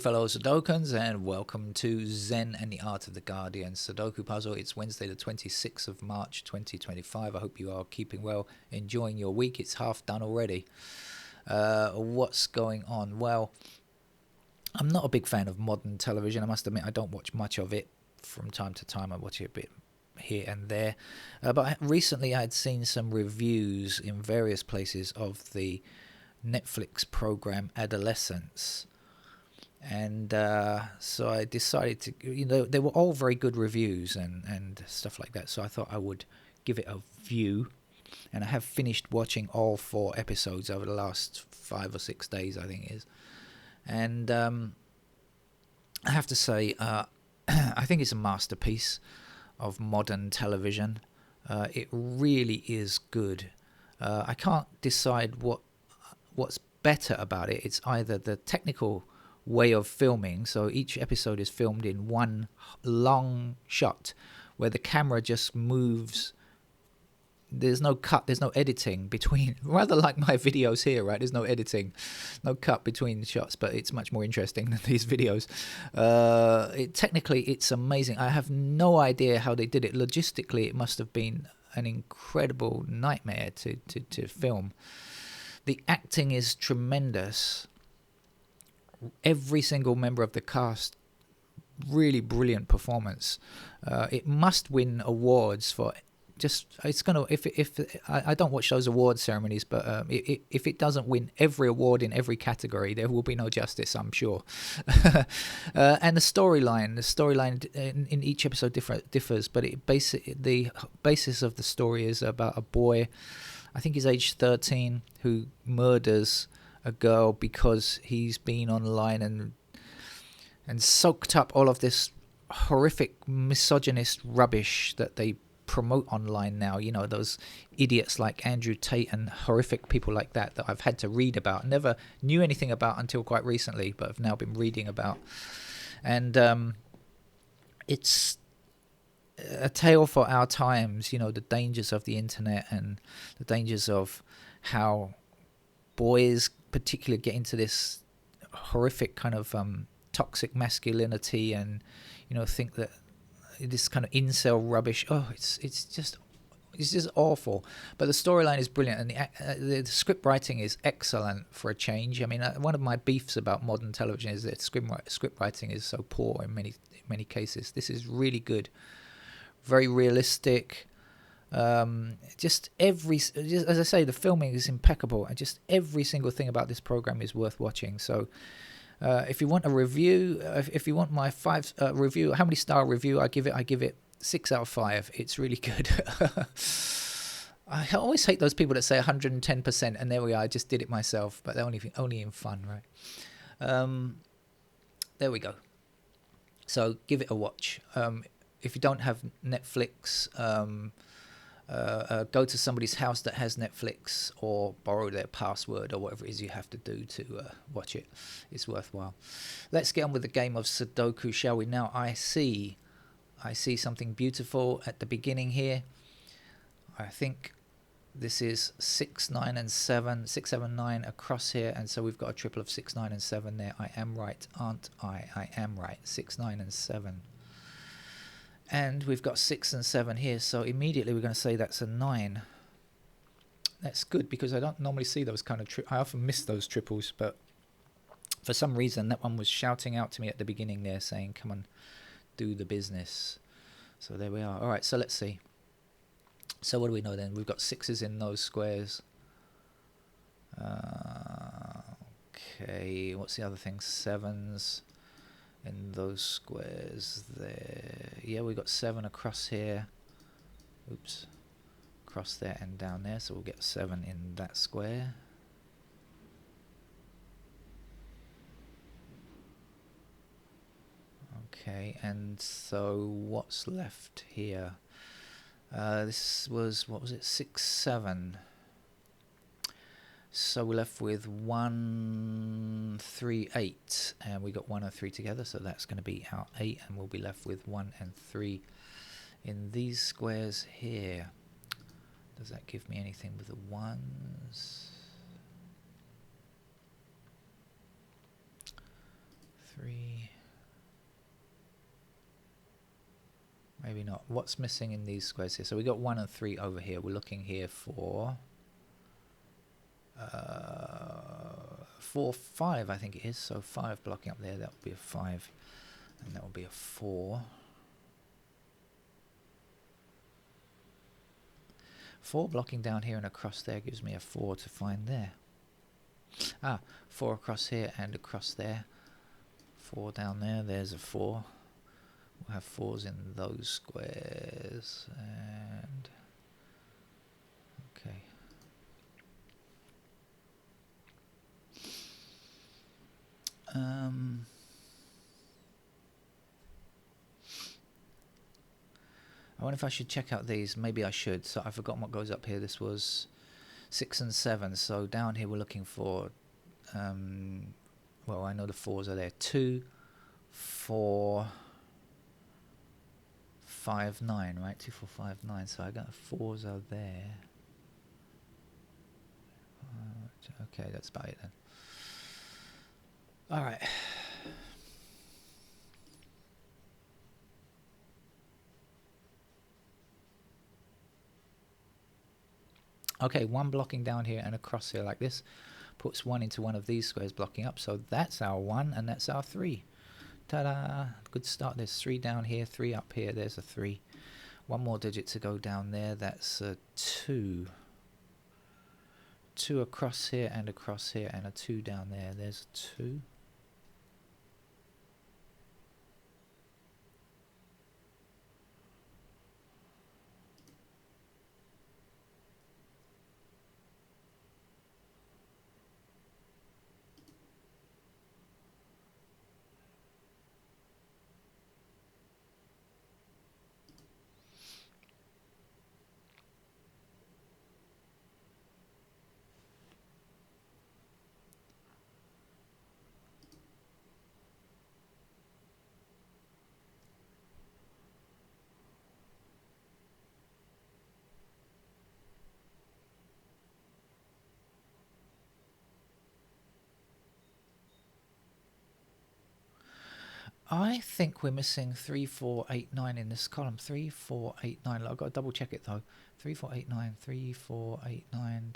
fellow Sudokans, and welcome to Zen and the Art of the Guardian Sudoku Puzzle. It's Wednesday the 26th of March 2025. I hope you are keeping well, enjoying your week. It's half done already. What's going on? Well, I'm not a big fan of modern television. I must admit I don't watch much of it. From time to time I watch it a bit here and there. But recently I had seen some reviews in various places of the Netflix program Adolescence. And so I decided to, they were all very good reviews and stuff like that. So I thought I would give it a view. And I have finished watching all 4 episodes over the last 5 or 6 days, I think it is. And I have to say, I think it's a masterpiece of modern television. It really is good. I can't decide what's better about it. It's either the technical way of filming, so each episode is filmed in one long shot where the camera just moves. There's no cut, there's no editing between, rather like my videos here, right? There's no editing, no cut between shots, but it's much more interesting than these videos. Technically, it's amazing. I have no idea how they did it. Logistically, it must have been an incredible nightmare to film. The acting is tremendous. Every single member of the cast, really brilliant performance. It must win awards for it's gonna, if I don't watch those award ceremonies, but if it doesn't win every award in every category, there will be no justice, I'm sure. And the storyline in each episode differs, but the basis of the story is about a boy, I think he's age 13, who murders a girl because he's been online and soaked up all of this horrific misogynist rubbish that they promote online now. Those idiots like Andrew Tate and horrific people like that I've had to read about. Never knew anything about until quite recently, but have now been reading about. And it's a tale for our times, the dangers of the internet and the dangers of how boys particularly get into this horrific kind of toxic masculinity and, think that this kind of incel rubbish. It's just awful. But the storyline is brilliant, and the script writing is excellent for a change. I mean, one of my beefs about modern television is that script writing is so poor in many cases. This is really good, very realistic. Just as I say, the filming is impeccable, and just every single thing about this program is worth watching. So if you want a review, if you want my 5 review, how many star review I give it 6 out of 5. It's really good. I always hate those people that say 110%, and there we are, I just did it myself, but they're only in fun, right? There we go. So give it a watch. If you don't have Netflix, go to somebody's house that has Netflix, or borrow their password, or whatever it is you have to do to watch it. It's worthwhile. Let's get on with the game of Sudoku, shall we? Now, I see something beautiful at the beginning here. I think this is 6, 9, and 7, 6, 7, 9 across here, and so we've got a triple of 6, 9, and 7 there. I am right, aren't I? I am right. 6, 9, and 7. And we've got 6 and 7 here, so immediately we're going to say that's a 9. That's good, because I don't normally see those kind of I often miss those triples, but for some reason that one was shouting out to me at the beginning there, saying, come on, do the business. So there we are. All right, so let's see. So what do we know then? We've got 6s in those squares. Okay, what's the other thing? 7s. In those squares there. Yeah, we got 7 across here. Oops. Across there and down there. So we'll get 7 in that square. Okay, and so what's left here? This was, what was it? 6, 7. So we're left with 1, 3, 8, and we got 1 and 3 together, so that's going to be our 8, and we'll be left with 1 and 3 in these squares here. Does that give me anything with the 1s? 3. Maybe not. What's missing in these squares here? So we got 1 and 3 over here. We're looking here for 4, 5, I think it is. So 5 blocking up there. That would be a 5, and that would be a 4. 4 blocking down here and across there gives me a 4 to find there. 4 across here and across there. 4 down there. There's a 4. We'll have 4s in those squares, and okay. I wonder if I should check out these. Maybe I should. So I've forgotten what goes up here. This was 6 and 7. So down here we're looking for, well, I know the 4s are there. 2, 4, 5, 9, right? 2, 4, 5, 9. So I got the 4s are there. Okay, that's about it then. All right. Okay, 1 blocking down here and across here like this puts 1 into one of these squares blocking up. So that's our 1 and that's our 3. Ta-da! Good start. There's 3 down here, 3 up here. There's a 3. 1 more digit to go down there. That's a 2. 2 across here and a 2 down there. There's a 2. I think we're missing 3, 4, 8, 9 in this column. 3, 4, 8, 9. I've got to double check it though. 3, 4, 8, 9. 3, 4, 8, 9.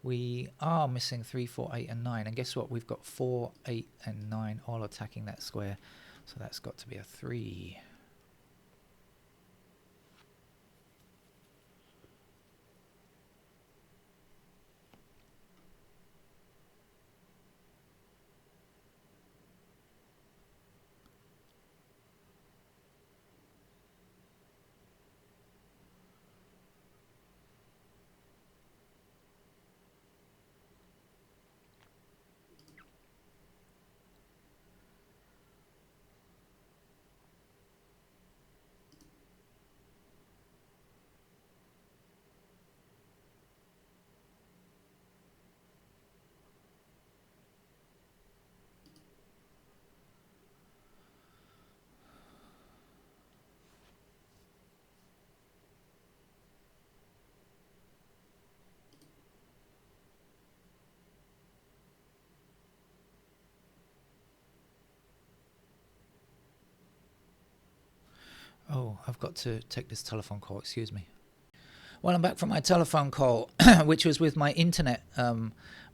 We are missing 3, 4, 8, and 9. And guess what? We've got 4, 8, and 9 all attacking that square. So that's got to be a 3. Oh, I've got to take this telephone call. Excuse me. Well, I'm back from my telephone call, which was with my internet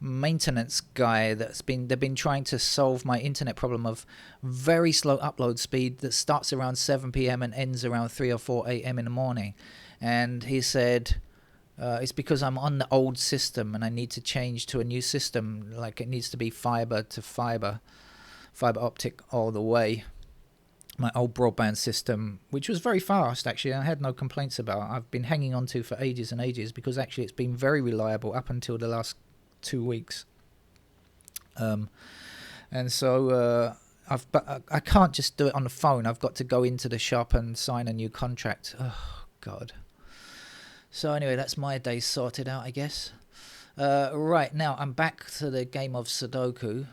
maintenance guy. They've been trying to solve my internet problem of very slow upload speed that starts around 7 p.m. and ends around 3 or 4 a.m. in the morning. And he said it's because I'm on the old system and I need to change to a new system. Like it needs to be fiber to fiber optic all the way. My old broadband system, which was very fast actually, I had no complaints about. I've been hanging on to for ages and ages because actually it's been very reliable up until the last 2 weeks. And so I can't just do it on the phone. I've got to go into the shop and sign a new contract. Oh God. So anyway, that's my day sorted out, I guess. Right, now I'm back to the game of Sudoku,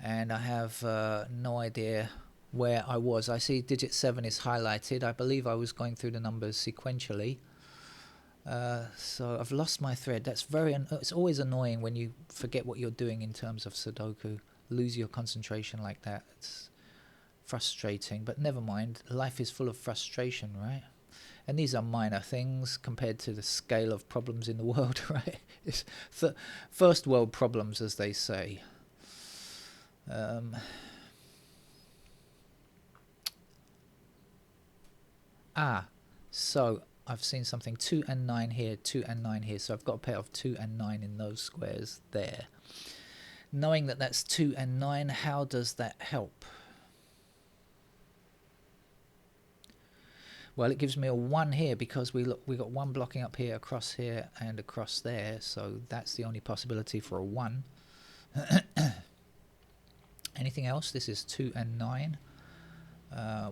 and I have no idea where I was. I see digit 7 is highlighted. I believe I was going through the numbers sequentially. So I've lost my thread. That's it's always annoying when you forget what you're doing in terms of Sudoku. lose your concentration like that. It's frustrating, but never mind. Life is full of frustration, right? And these are minor things compared to the scale of problems in the world, right? It's first world problems, as they say. So I've seen something 2 and 9 here, 2 and 9 here. So I've got a pair of 2 and 9 in those squares there. Knowing that that's 2 and 9, how does that help? Well, it gives me a 1 here because we got 1 blocking up here, across here, and across there. So that's the only possibility for a 1. Anything else? This is 2 and 9.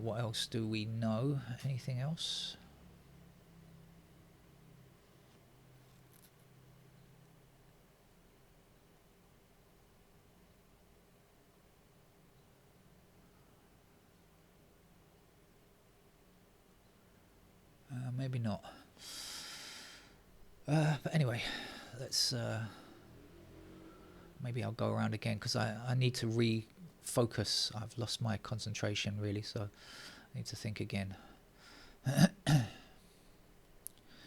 What else do we know? Anything else? Maybe not. But anyway, let's... maybe I'll go around again because I need to refocus. I've lost my concentration really, so I need to think again.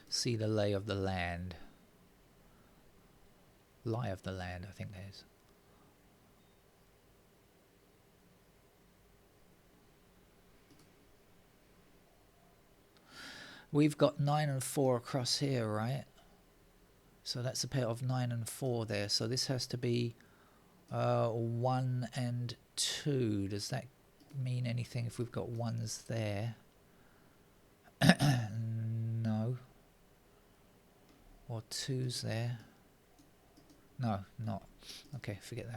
See the lay of the land. Lie of the land, I think that is. We've got 9 and 4 across here, right? So that's a pair of 9 and 4 there. So this has to be 1 and 2. Does that mean anything if we've got 1s there? No. Or 2s there? No, not. Okay, forget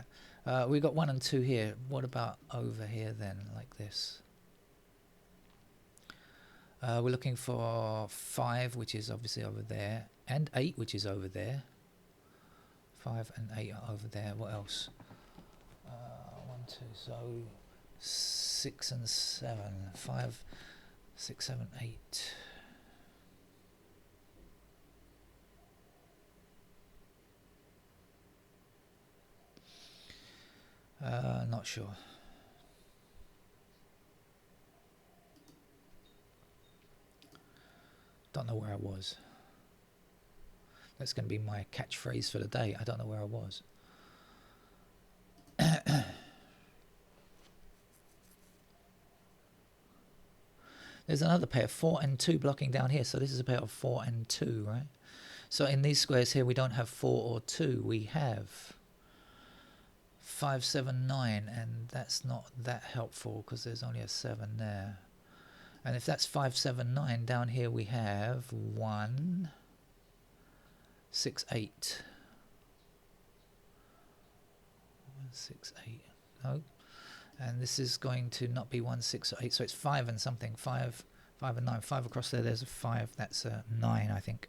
that. We've got 1 and 2 here. What about over here then, like this? We're looking for 5, which is obviously over there, and 8, which is over there. 5 and 8 are over there. What else? 1, 2, so 6 and 7. 5, 6, 7, 8. Not sure. Don't know where I was. That's going to be my catchphrase for the day. I don't know where I was. There's another pair, 4 and 2 blocking down here. So this is a pair of 4 and 2, right? So in these squares here, we don't have 4 or 2. We have 5, 7, 9. And that's not that helpful because there's only a 7 there. And if that's 5, 7, 9, down here we have 1, 6, 8. 1, 6, 8. No. And this is going to not be 1, 6, 8. So it's 5 and something. 5, 5 and 9. 5 across there. There's a 5. That's a 9, I think.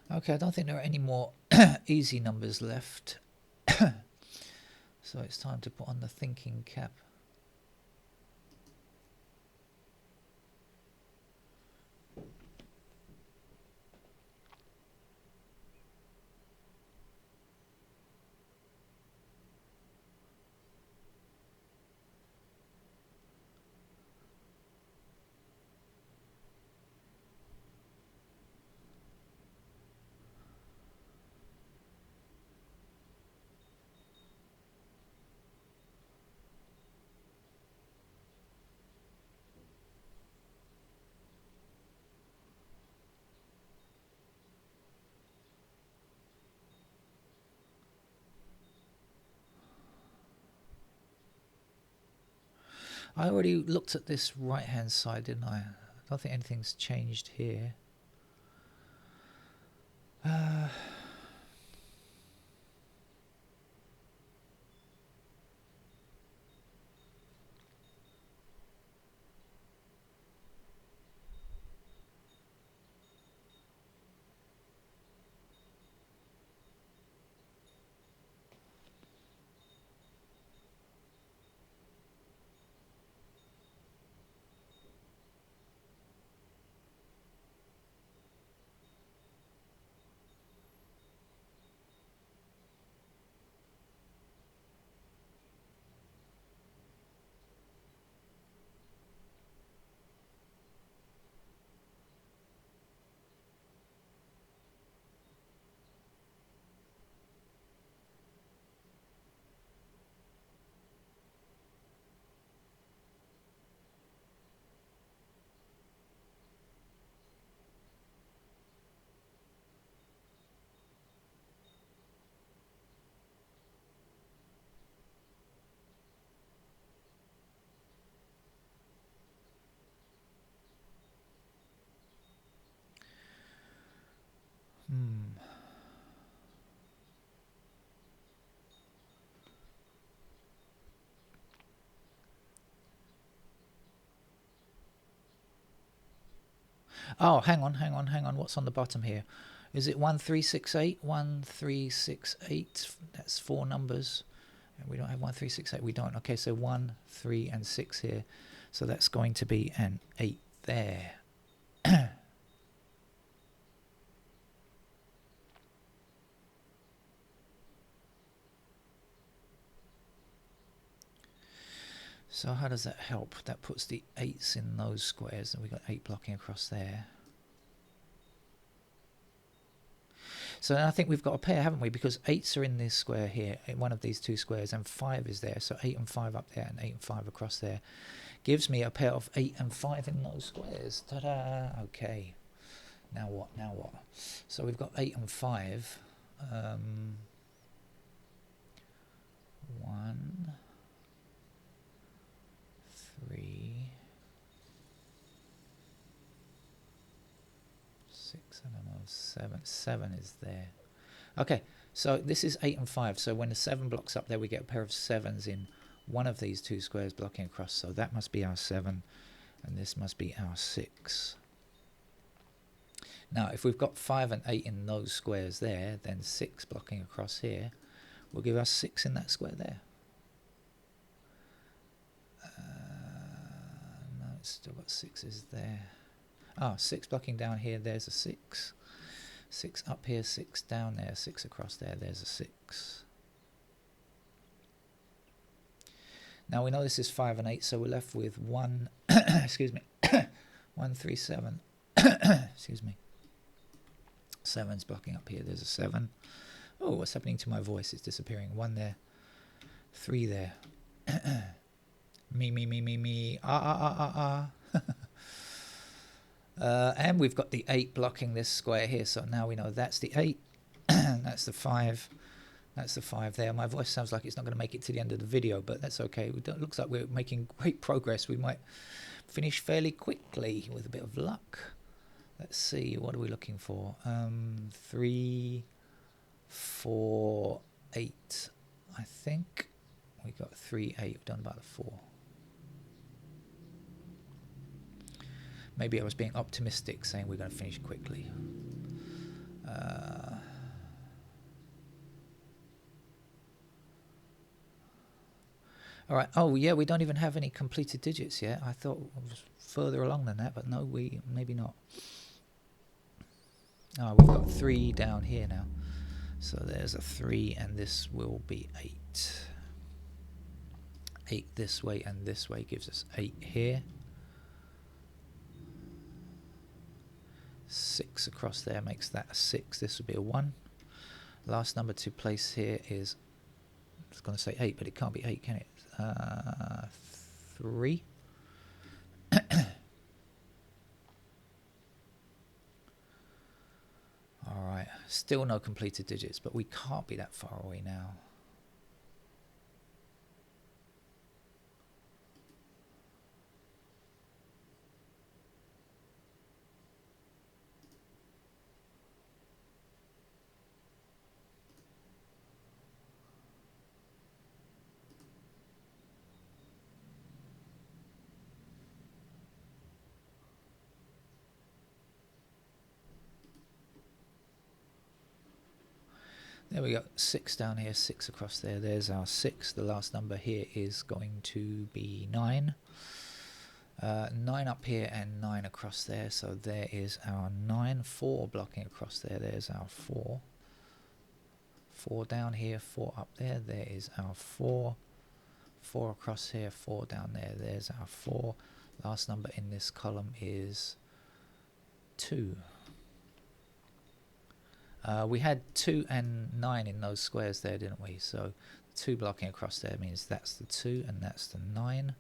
Okay, I don't think there are any more easy numbers left. So it's time to put on the thinking cap. I already looked at this right hand side, didn't I? I don't think anything's changed here. Oh, hang on. What's on the bottom here? Is it 1368? 1368. That's 4 numbers. And we don't have 1368. We don't. Okay, so 1, 3, and 6 here. So that's going to be an 8 there. So how does that help? That puts the 8s in those squares, and we've got 8 blocking across there. So I think we've got a pair, haven't we? Because 8s are in this square here, in one of these 2 squares, and 5 is there. So 8 and 5 up there, and 8 and 5 across there. Gives me a pair of 8 and 5 in those squares. Ta-da! Okay. Now what? So we've got 8 and 5. 1, 3, 6, I don't know, 7. 7 is there. Okay, so this is 8 and 5. So when the 7 blocks up there, we get a pair of 7s in one of these 2 squares blocking across. So that must be our 7, and this must be our 6. Now, if we've got 5 and 8 in those squares there, then 6 blocking across here will give us 6 in that square there. No, it's still got 6s there. Ah, 6 blocking down here, there's a 6. 6 up here, 6 down there, 6 across there, there's a 6. Now we know this is 5 and 8, so we're left with 1, excuse me, 1, 3, 7, excuse me. 7's blocking up here, there's a 7. Oh, what's happening to my voice? It's disappearing. 1 there, 3 there. me, and we've got the 8 blocking this square here, so now we know that's the 8, that's the 5, that's the 5 there. My voice sounds like it's not going to make it to the end of the video, but that's okay. It looks like we're making great progress. We might finish fairly quickly with a bit of luck. Let's see, what are we looking for? 3, 4, 8. I think we got 3, 8. We've done about a 4. Maybe I was being optimistic, saying we're going to finish quickly. All right. Oh, yeah, we don't even have any completed digits yet. I thought it was further along than that, but no, maybe not. Oh, we've got 3 down here now. So there's a 3, and this will be 8. 8 this way and this way gives us 8 here. 6 across there makes that a 6. This would be a 1. Last number to place here is, I was going to say 8, but it can't be 8, can it? 3. Alright, still no completed digits, but we can't be that far away now. There we go, 6 down here, 6 across there. There's our 6. The last number here is going to be 9. 9 up here and 9 across there. So there is our 9. 4 blocking across there. There's our 4. 4 down here, 4 up there. There is our 4. 4 across here, 4 down there. There's our 4. Last number in this column is 2. We had 2 and 9 in those squares there, didn't we? So 2 blocking across there means that's the 2 and that's the 9.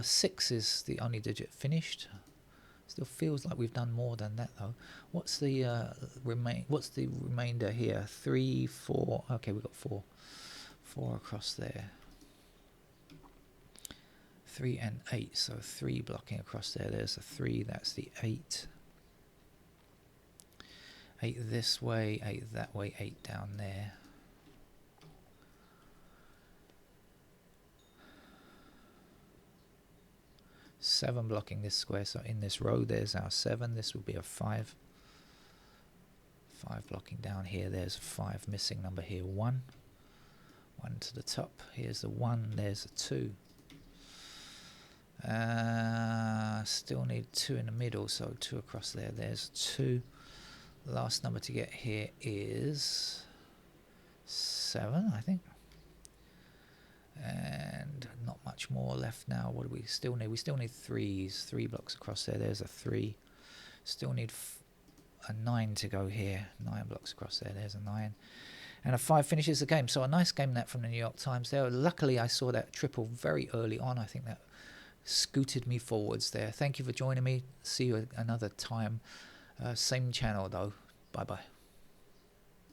Six is the only digit finished. Still feels like we've done more than that though. What's the remainder here? 3, 4. Okay, we've got 4. 4 across there. 3 and 8, so 3 blocking across there. There's a 3, that's the 8. 8 this way, 8 that way, 8 down there. Seven blocking this square, so in this row there's our 7. This will be a 5. 5 blocking down here, there's a 5. Missing number here, 1. 1 to the top, here's the 1, there's a 2. Still need 2 in the middle, so 2 across there, there's 2. Last number to get here is 7, I think. And not much more left now. What do we still need? We still need 3s. 3 blocks across there, there's a 3. Still need a 9 to go here. 9 blocks across there, there's a 9. And a 5 finishes the game. So a nice game that from the New York Times there. Luckily I saw that triple very early on. I think that scooted me forwards there. Thank you for joining me. See you another time. Same channel though. Bye bye.